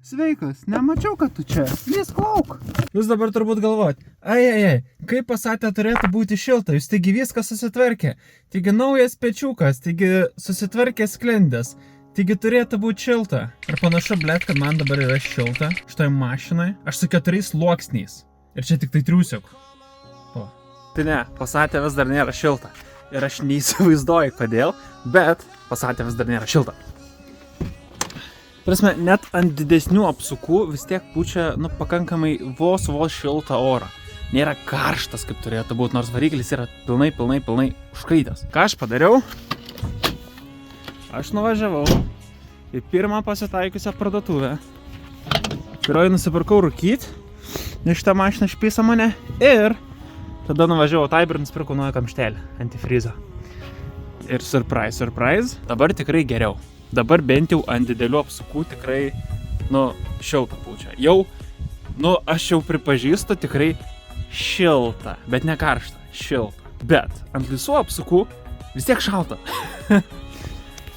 sveikas, nemačiau, kad tu čia. Lįsk lauk. Jūs dabar turbūt galvojat, kaip Pasate turėtų būti šilta, jūs taigi viskas susitvarkė. Taigi naujas pečiukas, taigi susitvarkė sklendės, taigi turėtų būti šilta. Ir panašu, blėt, kad man dabar yra šilta šitoj mašinai. Aš su 4 sluoksniais. Ir čia tik tai triusiuk. O. Tai ne, Pasate vis dar nėra šilta. Ir aš neįsivaizduoju kodėl, bet Pasate vis dar nėra šilta. Prasme, net ant didesnių apsukų vis tiek pučia, pakankamai vos šiltą orą. Nėra karštas, kaip turėtų būti, nors variklis yra pilnai užkaitęs. Ką aš padariau? Aš nuvažiavau į pirmą pasitaikiusią parduotuvę, kurioje nusipirkau rūkyt, nes šitą mašiną išpisa mane, ir tada nuvažiavau taip ir nusipirkau naują kamštelį, antifrizo. Ir surprise, dabar tikrai geriau. Dabar bent jau ant didelių apsukų tikrai, šilta pučia. Jau, aš jau pripažįstu tikrai šilta, bet ne karšta, šilta. Bet ant visų apsukų vis tiek šalta.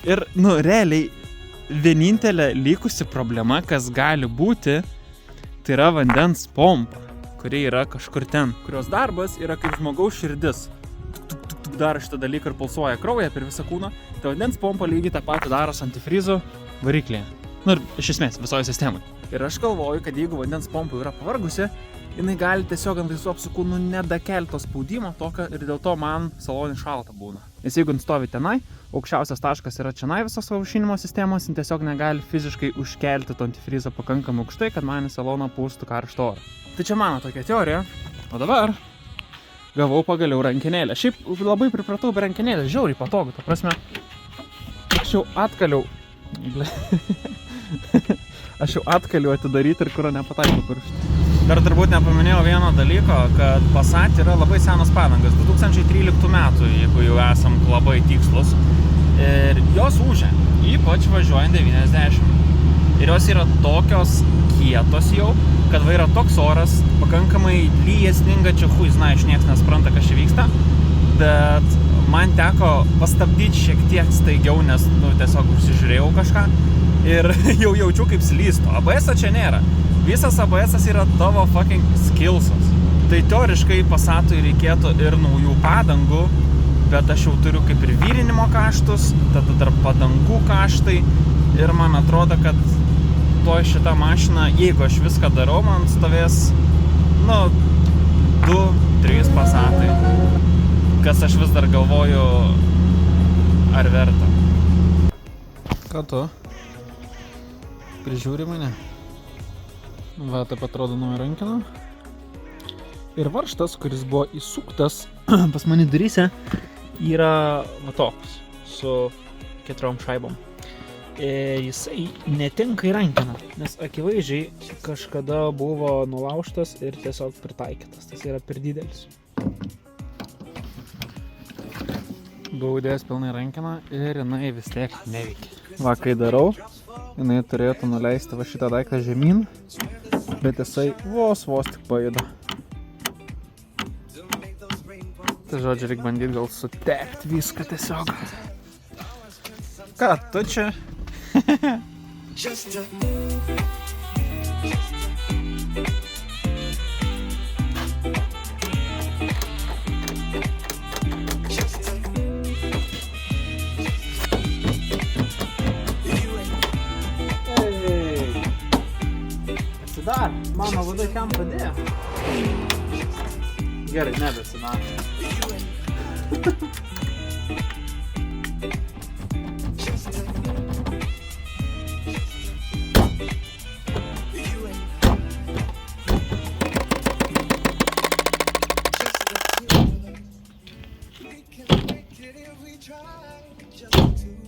Ir, realiai, vienintelė likusi problema, kas gali būti, tai yra vandens pompa, kuri yra kažkur ten, kurios darbas yra kaip žmogaus širdis. Daro šitą dalyką ir pulsuoja kraują per visą kūną, tai vandens pompa lygiai tą patį daro su antifrizu variklėje. Ir iš esmės visoje sistemai. Ir aš galvoju, kad jeigu vandens pompa yra pavargusi, jinai gali tiesiog ant visų apsukų nedakelti to spaudimo tokio ir dėl to man salonė šalta būna. Nes jeigu stovi tenai, aukščiausias taškas yra čionai visos aušinimo sistemos, jin tiesiog negali fiziškai užkelti to antifrizo pakankamai aukštai, kad man į saloną pūstų karštą orą. Tai čia mano tokia teorija. O dabar gavau pagaliau rankenėlę. Šiaip labai pripratau be rankenėlės, žiauriai patogu, ta prasme. Aš jau atkaliu atidaryti ir kurio nepataikiau pirštą. Dar turbūt nepaminėjau vieno dalyko, kad Passat yra labai senas padangas, 2013 metų, jeigu jau esam labai tikslus. Ir jos ūžia, ypač važiuojant 90. Ir jos yra tokios kietos jau, kad va yra toks oras, pakankamai lyja, sninga, čia iš nieks nespranta, kas čia vyksta, bet man teko pastabdyti šiek tiek staigiau, nes tiesiog užsižiūrėjau kažką ir jau jaučiu kaip slysto. ABS čia nėra. Visas ABS yra tavo fucking skillsas. Tai teoriškai Passatui reikėtų ir naujų padangų, bet aš jau turiu kaip ir virinimo kaštus, tada dar padangų kaštai ir man atrodo, kad šitą mašiną, jeigu aš viską darau, man stovės, 2-3 Passatai. Kas aš vis dar galvoju, ar verta. Ką tu? Prižiūri mane? Va, taip atrodo nauja rankena. Ir varžtas, kuris buvo įsuktas pas mane duryse, yra va toks, su 4 šaibom. Jisai netinka į rankeną, nes akivaizdžiai kažkada buvo nulaužtas ir tiesiog pritaikytas. Tas yra per didelis. Buvau dėjęs pilnai rankeną ir jinai vis tiek neveikia. Va, kai darau, jinai turėtų nuleisti va šitą daiktą žemyn, bet jisai vos tik pajuda. Tai žodžiu, reikia bandyti gal sutekti viską tiesiog. Ką, tu čia? Atsidar, mano vadai kam padėjo. Gerai, nebesidar.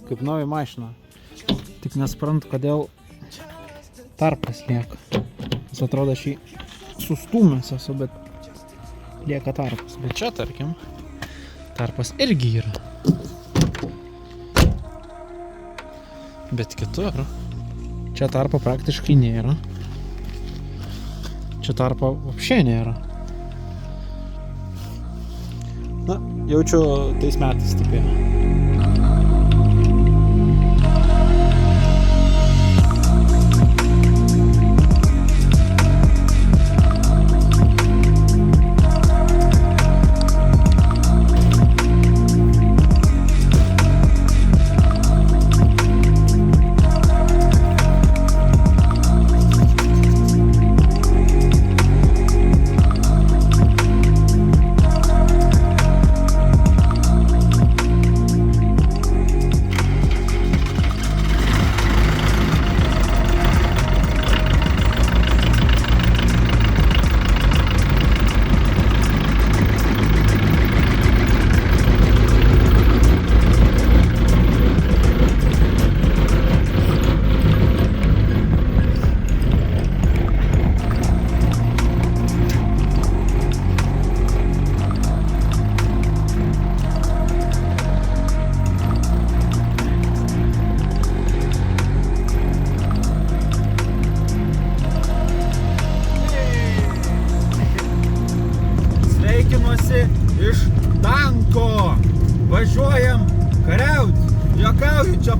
Kaip nauja mašina. Tik nesprantu, kodėl tarpas lieka. Jis atrodo šį sustūmęs esu, bet lieka tarpas. Bet čia, tarkim, tarpas irgi yra. Bet kitur čia tarpo praktiškai nėra. Čia tarpo apšė nėra. Na, jaučiu tais metais stiprėjo.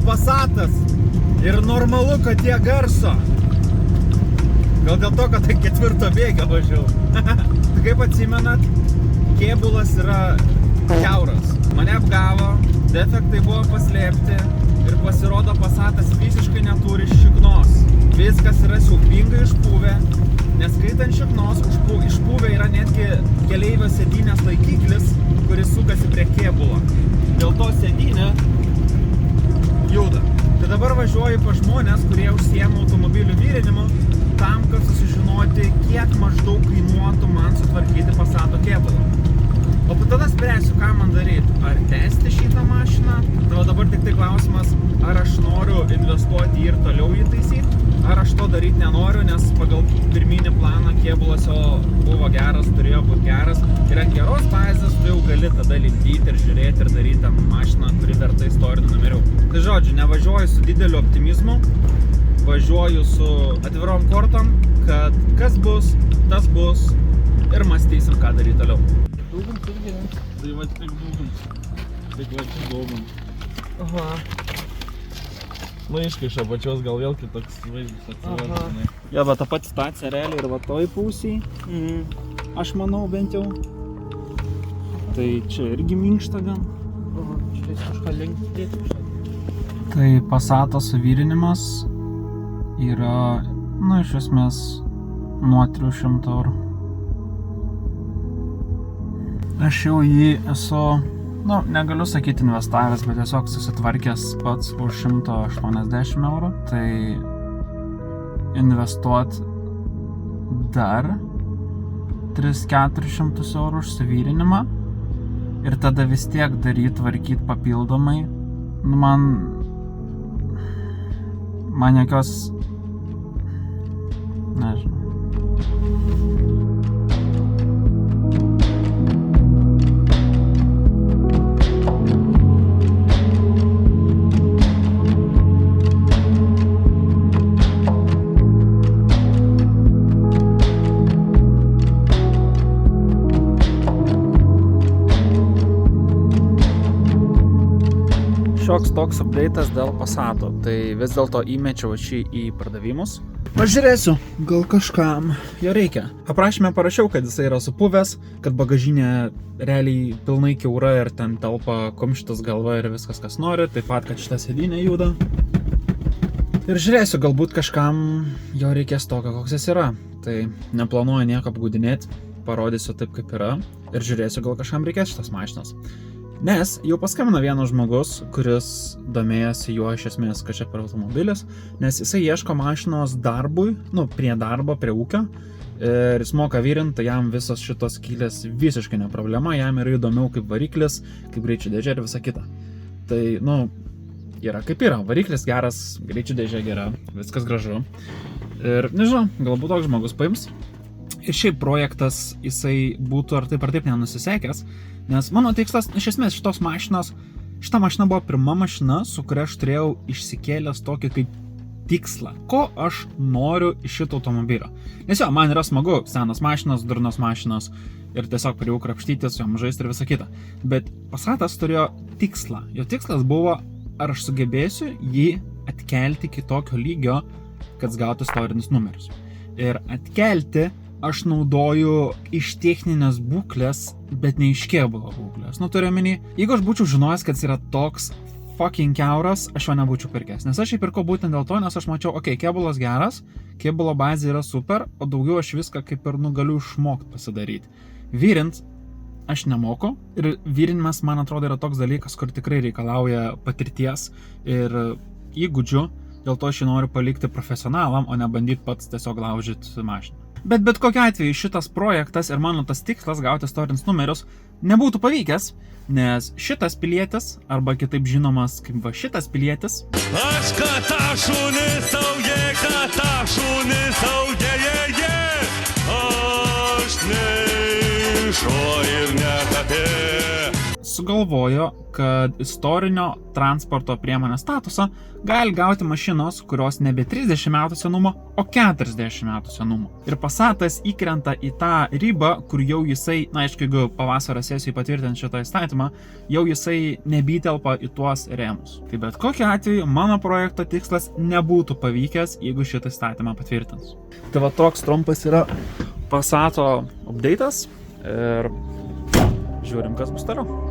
Passatas ir normalu, kad jie garso. Gal dėl to, kad tai 4 bėgio važiau. Tai kaip atsimenat, kėbulas yra kiauras. Mane apgavo, defektai buvo paslėpti ir pasirodo Passatas visiškai neturi šiknos. Viskas yra siaubingai išpūvę, neskaitant šiknos, išpūvę yra netgi keleivio sėdynės laikiklis, kuris sukasi prie kėbulo. Dėl to sėdynė juda. Tai dabar važiuoju pas žmonės, kurie užsiema automobilių vyrinimu, tam, kad susižinoti, kiek maždaug kainuotų man sutvarkyti Passato kėbulą. O tada spręsiu, ką man daryti. Ar tęsti šitą mašiną? O dabar tik tai klausimas, ar aš noriu investuoti ir toliau jį taisyti, ar aš to daryti nenoriu, nes pagal pirminį planą kėbulas jo buvo geras, turėjo būti geras. Ir ant geros bazės tu jau gali tada lipdyti ir žiūrėti ir daryti tą mašiną, kuri verta istorinių numerių. Tai žodžiu, nevažiuoju su dideliu optimizmu, važiuoju su atvirom kortom, kad kas bus, tas bus ir mąstysim, ką daryti toliau. Daugums irgi, ne? Tai va tik daugums. Tik va tik daugums. Aha. Nu iš apačios gal vėl kitoks vaizdas atsirado. Aha. Jo, bet ta pati situacija realiai ir va toj pusėj. Aš manau bent jau. Tai čia irgi minkšta gan. Aha, čia kažką lenkti. Tai Passato suvirinimas yra, nu, iš esmės nuo 300 eurų. Aš jau jį esu, nu, negaliu sakyti investavęs, bet tiesiog susitvarkęs pats už 180 eurų. Tai investuot dar 300-400 eurų už suvirinimą ir tada vis tiek daryti, tvarkyti papildomai. Nu, man jokios, nežinau. Šioks toks update'as dėl Passato, tai vis dėlto įmečiau šį į pardavimus. Pažiūrėsiu, gal kažkam jo reikia. Aprašyme parašiau, kad jisai yra supuvęs, kad bagažinė realiai pilnai kiaura ir ten telpa kumštis galva ir viskas, kas nori, taip pat, kad šita sėdynė juda. Ir žiūrėsiu, galbūt kažkam jo reikės tokio, koks jis yra. Tai neplanuoju nieko apgaudinėti, parodysiu taip, kaip yra ir žiūrėsiu, gal kažkam reikės šitas mašinas. Nes jau paskambino vienas žmogus, kuris domėjosi juo iš esmės, kad čia per automobilis, nes jisai ieško mašinos darbui, nu, prie darbo, prie ūkio, ir jis moka vyrinti, tai jam visos šitos skylės visiškai ne problema, jam yra įdomiau kaip variklis, kaip greičių dėžė ir visa kita. Tai, nu, yra kaip yra, variklis geras, greičių dėžė gera, viskas gražu. Ir nežinau, galbūt toks žmogus paims. Ir šiaip projektas jisai būtų ar taip nenusisekęs, nes mano tikslas, iš esmės, šita mašina buvo pirma mašina, su kuria aš turėjau išsikėlęs tokį kaip tikslą, ko aš noriu iš šito automobilio. Nes jo, man yra smagu, senos mašinos, durnos mašinos ir tiesiog prie jų krapštytis, jom žaisti ir visa kita. Bet Passatas turėjo tikslą. Jo tikslas buvo, ar aš sugebėsiu jį atkelti iki tokio lygio, kad gautų istorinius numerius. Ir atkelti aš naudoju iš techninės būklės, bet ne iš kėbulo būklės. Nu, turiu omeny, jeigu aš būčiau žinojęs, kad jis yra toks fucking kiauras, aš jo nebūčiau pirkęs. Nes aš jį pirkau būtent dėl to, nes aš mačiau, okei, kėbulas geras, kėbulo bazė yra super, o daugiau aš viską kaip ir galiu išmokti pasidaryti. Vyrint aš nemoku ir vyrinimas, man atrodo, yra toks dalykas, kur tikrai reikalauja patirties ir įgūdžių, dėl to aš jį noriu palikti profesionalam, o ne bandyti pats tiesiog laužyti mašiną. Bet kokiu atveju šitas projektas ir mano tas tikslas gauti istorinius numerius nebūtų pavykęs, nes šitas pilietis, arba kitaip žinomas kaip va šitas pilietis, aš katą šunį saugia, aš ne šuo ir ne katė. sugalvojo, kad istorinio transporto priemonės statusą gali gauti mašinos, kurios nebe 30 metų senumo, o 40 metų senumo. Ir Passatas įkrenta į tą ribą, kur jau jisai, na aišku, jeigu pavasario sesijai patvirtint šitą įstatymą, jau jisai nebytelpa į tuos rėmus. Tai bet kokiu atveju mano projekto tikslas nebūtų pavykęs, jeigu šitą įstatymą patvirtins. Tai va toks trumpas yra Passato update'as ir žiūrim, kas bus toliau.